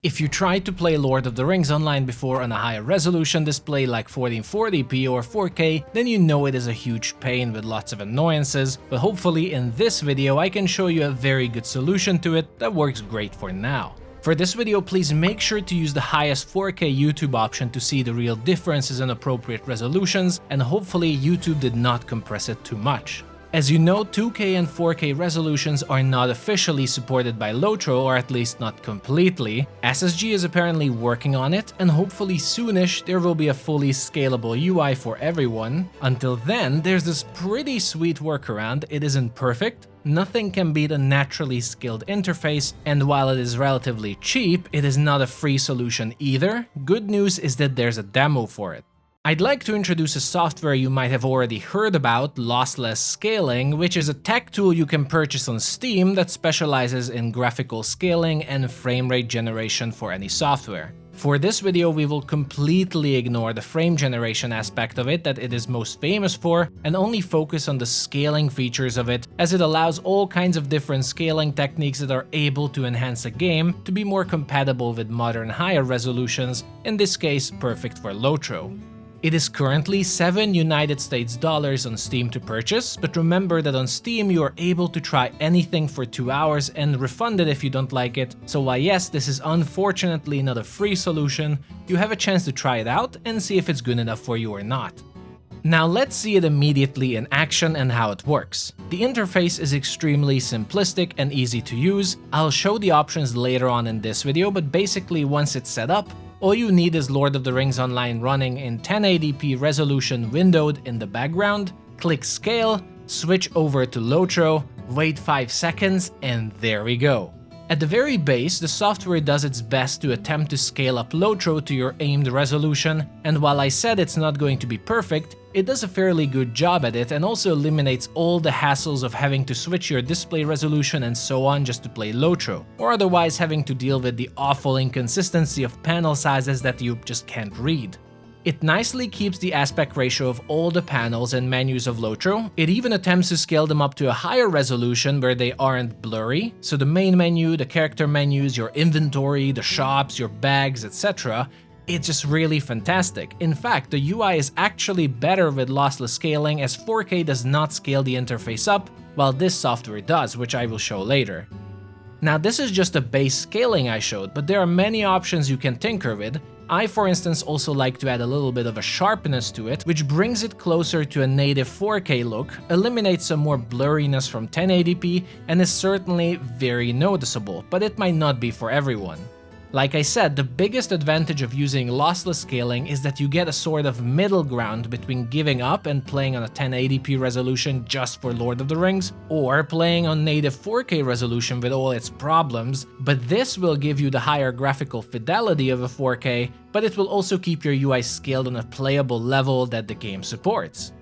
If you tried to play Lord of the Rings online before on a higher resolution display like 1440p or 4K, then you know it is a huge pain with lots of annoyances, but hopefully in this video I can show you a very good solution to it that works great for now. For this video, please make sure to use the highest 4K YouTube option to see the real differences in appropriate resolutions, and hopefully YouTube did not compress it too much. As you know, 2K and 4K resolutions are not officially supported by Lotro, or at least not completely. SSG is apparently working on it, and hopefully soonish there will be a fully scalable UI for everyone. Until then, there's this pretty sweet workaround. It isn't perfect, nothing can beat a naturally scaled interface, and while it is relatively cheap, it is not a free solution either. Good news is that there's a demo for it. I'd like to introduce a software you might have already heard about, Lossless Scaling, which is a tech tool you can purchase on Steam that specializes in graphical scaling and frame rate generation for any software. For this video, we will completely ignore the frame generation aspect of it that it is most famous for, and only focus on the scaling features of it, as it allows all kinds of different scaling techniques that are able to enhance a game to be more compatible with modern higher resolutions, in this case perfect for Lotro. It is currently $7 US on Steam to purchase, but remember that on Steam you are able to try anything for 2 hours and refund it if you don't like it, so while yes, this is unfortunately not a free solution, you have a chance to try it out and see if it's good enough for you or not. Now let's see it immediately in action and how it works. The interface is extremely simplistic and easy to use. I'll show the options later on in this video, but basically once it's set up, all you need is Lord of the Rings Online running in 1080p resolution windowed in the background, click Scale, switch over to Lotro, wait 5 seconds, and there we go. At the very base, the software does its best to attempt to scale up Lotro to your aimed resolution, and while I said it's not going to be perfect, it does a fairly good job at it and also eliminates all the hassles of having to switch your display resolution and so on just to play Lotro, or otherwise having to deal with the awful inconsistency of panel sizes that you just can't read. It nicely keeps the aspect ratio of all the panels and menus of Lotro. It even attempts to scale them up to a higher resolution where they aren't blurry, so the main menu, the character menus, your inventory, the shops, your bags, etc. It's just really fantastic. In fact, the UI is actually better with lossless scaling, as 4K does not scale the interface up, while this software does, which I will show later. Now this is just a base scaling I showed, but there are many options you can tinker with. I, for instance, also like to add a little bit of a sharpness to it, which brings it closer to a native 4K look, eliminates some more blurriness from 1080p, and is certainly very noticeable, but it might not be for everyone. Like I said, the biggest advantage of using lossless scaling is that you get a sort of middle ground between giving up and playing on a 1080p resolution just for Lord of the Rings, or playing on native 4K resolution with all its problems, but this will give you the higher graphical fidelity of a 4K, but it will also keep your UI scaled on a playable level that the game supports.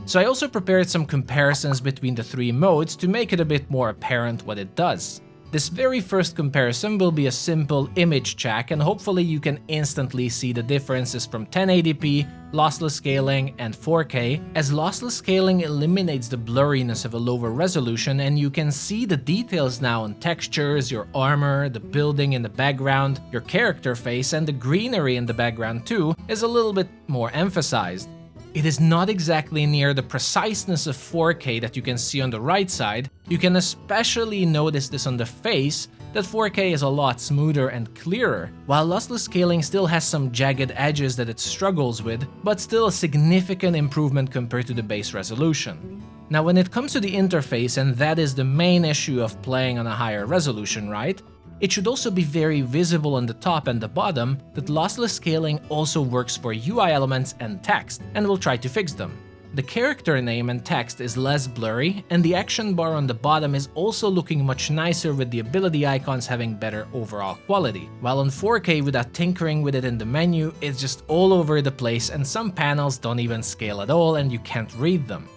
So I also prepared some comparisons between the three modes to make it a bit more apparent what it does. This very first comparison will be a simple image check, and hopefully you can instantly see the differences from 1080p, lossless scaling, and 4K, as lossless scaling eliminates the blurriness of a lower resolution, and you can see the details now on textures, your armor, the building in the background, your character face, and the greenery in the background too is a little bit more emphasized. It is not exactly near the preciseness of 4K that you can see on the right side. You can especially notice this on the face, that 4K is a lot smoother and clearer, while lossless scaling still has some jagged edges that it struggles with, but still a significant improvement compared to the base resolution. Now when it comes to the interface, and that is the main issue of playing on a higher resolution, right? It should also be very visible on the top and the bottom that lossless scaling also works for UI elements and text, and we'll try to fix them. The character name and text is less blurry, and the action bar on the bottom is also looking much nicer with the ability icons having better overall quality, while on 4K without tinkering with it in the menu, it's just all over the place and some panels don't even scale at all and you can't read them.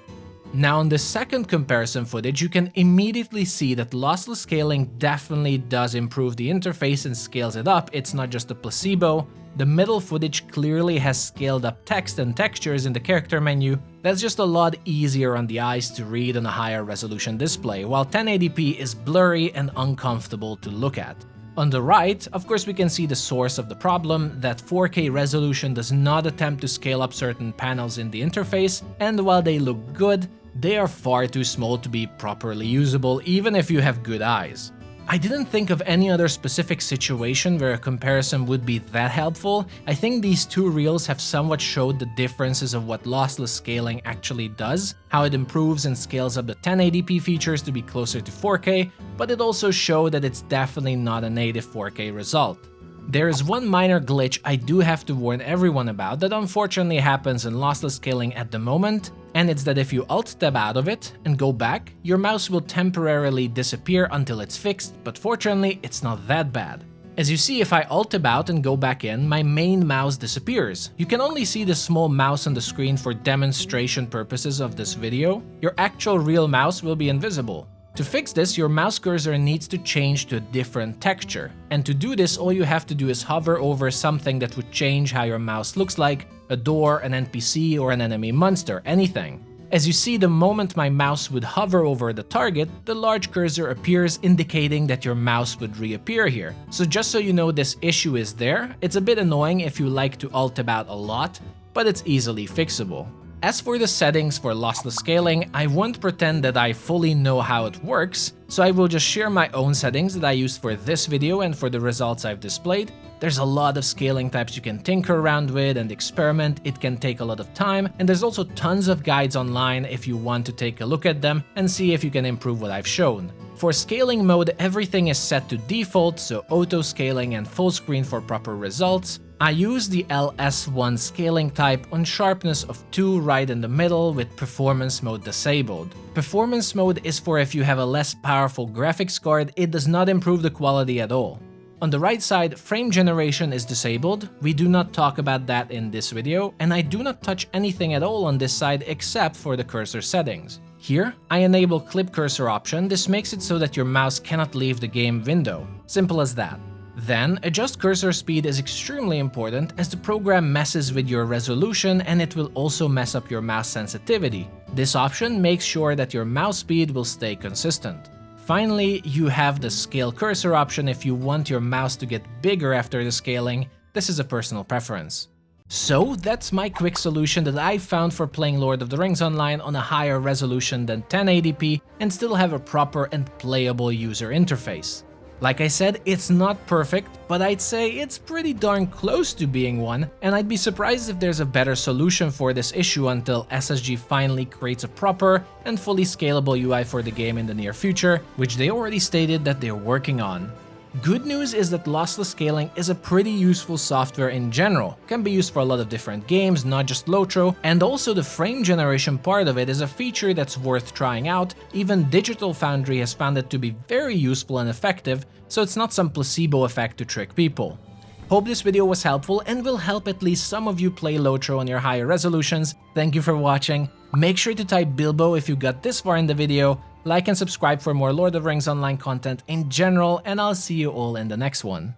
Now in the second comparison footage, you can immediately see that lossless scaling definitely does improve the interface and scales it up. It's not just a placebo. The middle footage clearly has scaled up text and textures in the character menu. That's just a lot easier on the eyes to read on a higher resolution display, while 1080p is blurry and uncomfortable to look at. On the right, of course, we can see the source of the problem, that 4K resolution does not attempt to scale up certain panels in the interface, and while they look good, they are far too small to be properly usable even if you have good eyes. I didn't think of any other specific situation where a comparison would be that helpful. I think these two reels have somewhat showed the differences of what lossless scaling actually does, how it improves and scales up the 1080p features to be closer to 4K, but it also showed that it's definitely not a native 4K result. There is one minor glitch I do have to warn everyone about that unfortunately happens in lossless scaling at the moment, and it's that if you Alt-tab out of it and go back, your mouse will temporarily disappear until it's fixed, but fortunately it's not that bad. As you see, if I Alt-tab out and go back in, my main mouse disappears. You can only see the small mouse on the screen for demonstration purposes of this video. Your actual real mouse will be invisible. To fix this, your mouse cursor needs to change to a different texture. And to do this, all you have to do is hover over something that would change how your mouse looks like, a door, an NPC, or an enemy monster, anything. As you see, the moment my mouse would hover over the target, the large cursor appears, indicating that your mouse would reappear here. So just so you know this issue is there, it's a bit annoying if you like to Alt-tab out a lot, but it's easily fixable. As for the settings for lossless scaling, I won't pretend that I fully know how it works, so I will just share my own settings that I used for this video and for the results I've displayed. There's a lot of scaling types you can tinker around with and experiment, it can take a lot of time, and there's also tons of guides online if you want to take a look at them and see if you can improve what I've shown. For scaling mode, everything is set to default, so auto scaling and full screen for proper results. I use the LS1 scaling type on sharpness of 2 right in the middle with performance mode disabled. Performance mode is for if you have a less powerful graphics card, it does not improve the quality at all. On the right side, frame generation is disabled. We do not talk about that in this video, and I do not touch anything at all on this side except for the cursor settings. Here, I enable clip cursor option. This makes it so that your mouse cannot leave the game window. Simple as that. Then, adjust cursor speed is extremely important as the program messes with your resolution and it will also mess up your mouse sensitivity. This option makes sure that your mouse speed will stay consistent. Finally, you have the scale cursor option if you want your mouse to get bigger after the scaling. This is a personal preference. So that's my quick solution that I found for playing Lord of the Rings Online on a higher resolution than 1080p and still have a proper and playable user interface. Like I said, it's not perfect, but I'd say it's pretty darn close to being one, and I'd be surprised if there's a better solution for this issue until SSG finally creates a proper and fully scalable UI for the game in the near future, which they already stated that they're working on. Good news is that lossless scaling is a pretty useful software in general. It can be used for a lot of different games, not just Lotro, and also the frame generation part of it is a feature that's worth trying out. Even Digital Foundry has found it to be very useful and effective, so it's not some placebo effect to trick people. Hope this video was helpful and will help at least some of you play Lotro on your higher resolutions. Thank you for watching. Make sure to type Bilbo if you got this far in the video. Like and subscribe for more Lord of the Rings Online content in general, and I'll see you all in the next one.